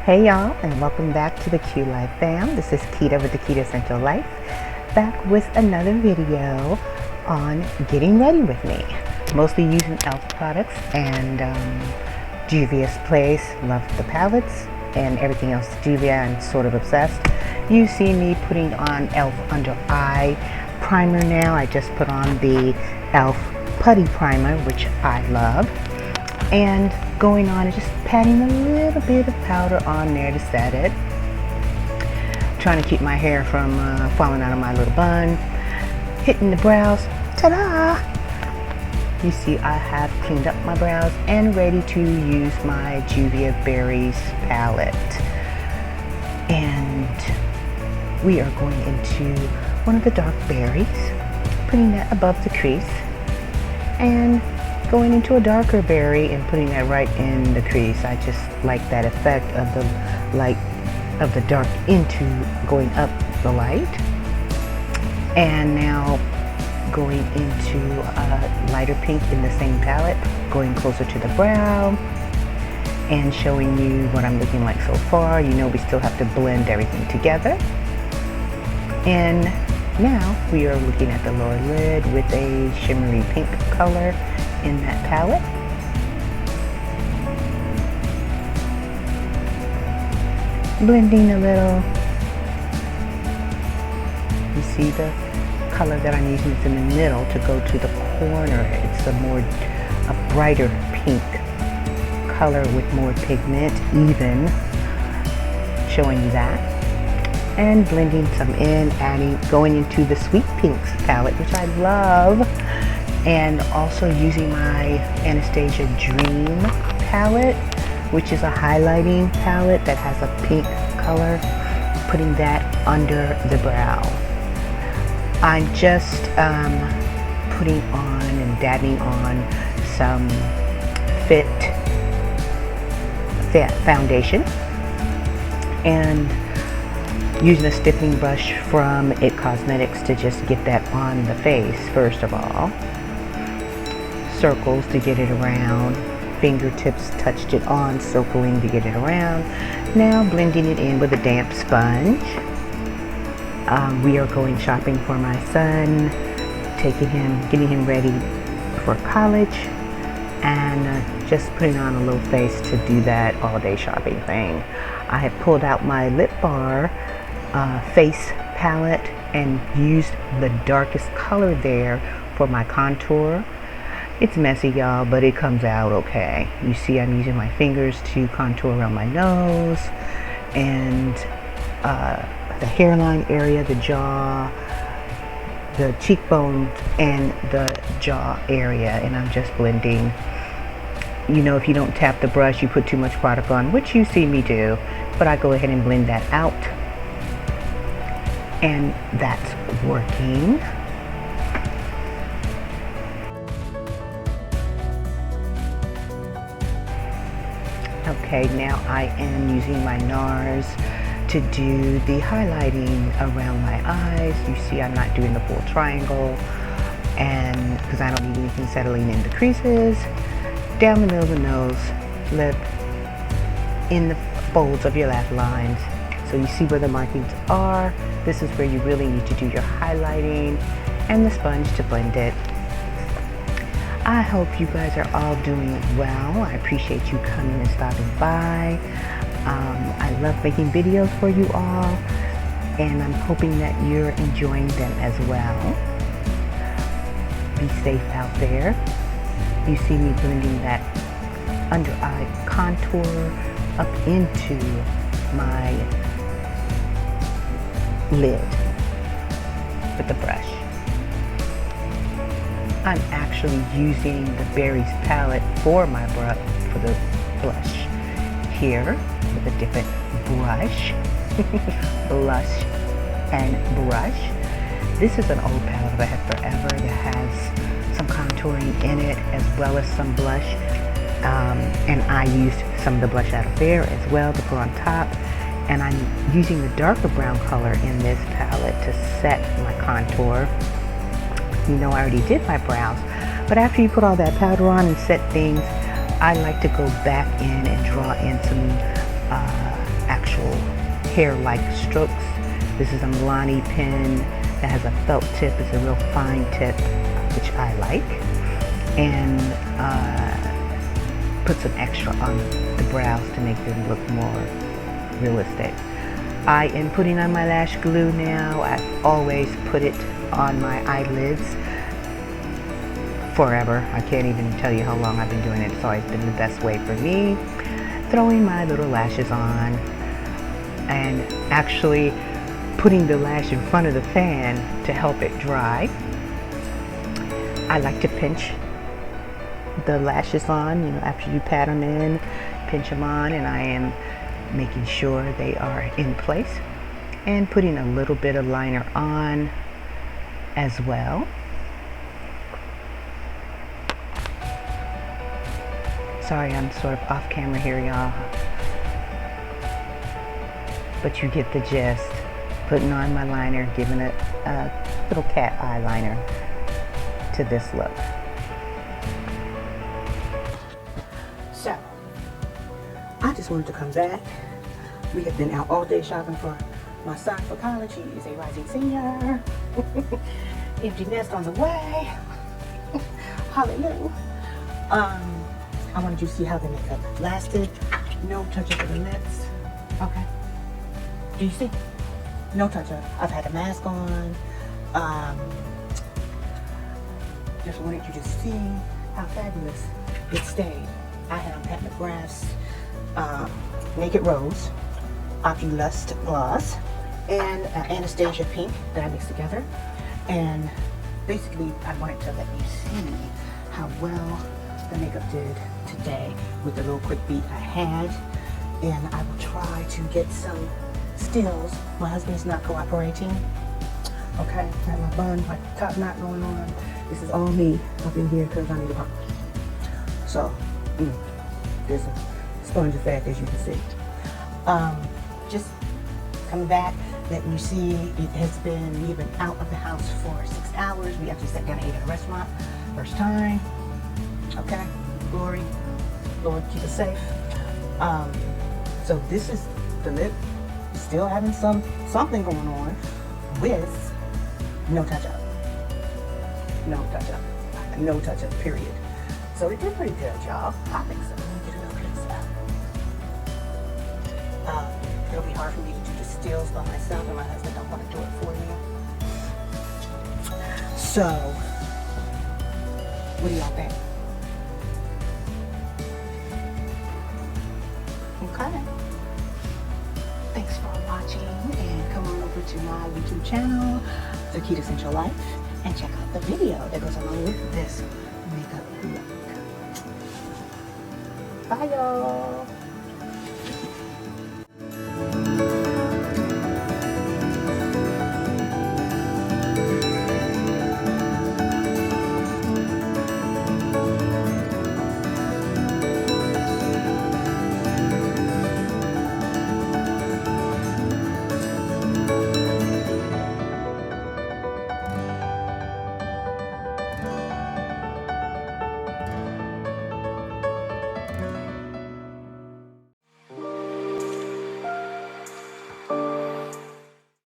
Hey y'all, and welcome back to the QLife fam. This is Quita with the Quitassential Life, back with another video on getting ready with me. Mostly using e.l.f. products and Juvia's Place. Love the palettes and everything else Juvia. I'm sort of obsessed. You see me putting on e.l.f. under eye primer now. I just put on the e.l.f. putty primer, which I love, and going on and just patting a little bit of powder on there to set it. Trying to keep my hair from falling out of my little bun. Hitting the brows. Ta-da! You see I have cleaned up my brows and ready to use my Juvia Berries palette. And we are going into one of the dark berries, putting that above the crease, and going into a darker berry and putting that right in the crease. I just like that effect of the light of the dark into going up the light. And now going into a lighter pink in the same palette, going closer to the brow and showing you what I'm looking like so far. You know we still have to blend everything together. And now we are looking at the lower lid with a shimmery pink color in that palette. Blending a little. You see the color that I'm using is in the middle to go to the corner. It's a brighter pink color with more pigment, even, showing you that. And blending some in, going into the Sweet Pinks palette, which I love. And also using my Anastasia Dream palette, which is a highlighting palette that has a pink color, putting that under the brow. I'm just putting on and dabbing on some Fit foundation and using a stiffening brush from It Cosmetics to just get that on the face first of all. Circles to get it around, fingertips touched it on, circling to get it around. Now blending it in with a damp sponge. We are going shopping for my son, getting him ready for college, and just putting on a little face to do that all day shopping thing. I have pulled out my Lip Bar face palette and used the darkest color there for my contour. It's messy, y'all, but it comes out okay. You see I'm using my fingers to contour around my nose and the hairline area, the jaw, the cheekbones, and the jaw area. And I'm just blending. You know, if you don't tap the brush, you put too much product on, which you see me do, but I go ahead and blend that out. And that's working. Okay, now I am using my NARS to do the highlighting around my eyes. You see I'm not doing the full triangle, and because I don't need anything settling in the creases, down the middle of the nose, lip, in the folds of your lash lines. So you see where the markings are. This is where you really need to do your highlighting and the sponge to blend it. I hope you guys are all doing well. I appreciate you coming and stopping by. I love making videos for you all, and I'm hoping that you're enjoying them as well. Be safe out there. You see me blending that under eye contour up into my lid with the brush. I'm actually using the Berries palette for my for the blush here with a different brush. Blush and brush. This is an old palette I had forever that has some contouring in it as well as some blush. And I used some of the blush out of there as well to put on top. And I'm using the darker brown color in this palette to set my contour. You know I already did my brows, But after you put all that powder on and set things, I like to go back in and draw in some actual hair-like strokes. This is a Milani pen that has a felt tip. It's a real fine tip, which I like. And put some extra on the brows to make them look more realistic. I am putting on my lash glue now. I always put it on my eyelids forever. I can't even tell you how long I've been doing it. It's always been the best way for me. Throwing my little lashes on and actually putting the lash in front of the fan to help it dry. I like to pinch the lashes on, you know, after you pat them in, pinch them on, and I am making sure they are in place and putting a little bit of liner on as well. Sorry, I'm sort of off camera here, y'all, but you get the gist. Putting on my liner, giving it a little cat eyeliner to this look. So, I just wanted to come back. We have been out all day shopping for my son for college. He is a rising senior. Empty nest on the way. Hallelujah. I wanted you to see how the makeup lasted. No touch-up of the lips. Okay. Do you see? No touch-up. I've had a mask on. Just wanted you to see how fabulous it stayed. I had on Pat McGrath's Naked Rose Opulust Gloss and Anastasia Pink that I mixed together. And basically, I wanted to let you see how well the makeup did today with the little quick beat I had. And I will try to get some stills. My husband's not cooperating. Okay, I have my bun, my top knot going on. This is all me up in here because I need a pump. So, there's a sponge effect, as you can see. Just coming back, letting you see it has been, we've been out of the house for 6 hours. We actually sat down and ate at a restaurant, first time. Okay, glory, Lord, keep us safe. So this is the lip, still having something going on with no touch-up. No touch-up. No touch-up, period. So it did pretty good, y'all. I think so. Let me get a little closer. It'll be hard for me to do the stills by myself, and my husband don't want to do it for me. So, what do y'all think? Okay. Thanks for watching, and come on over to my YouTube channel, The Quitassential Life, and check out the video that goes along with this makeup look. Bye, y'all.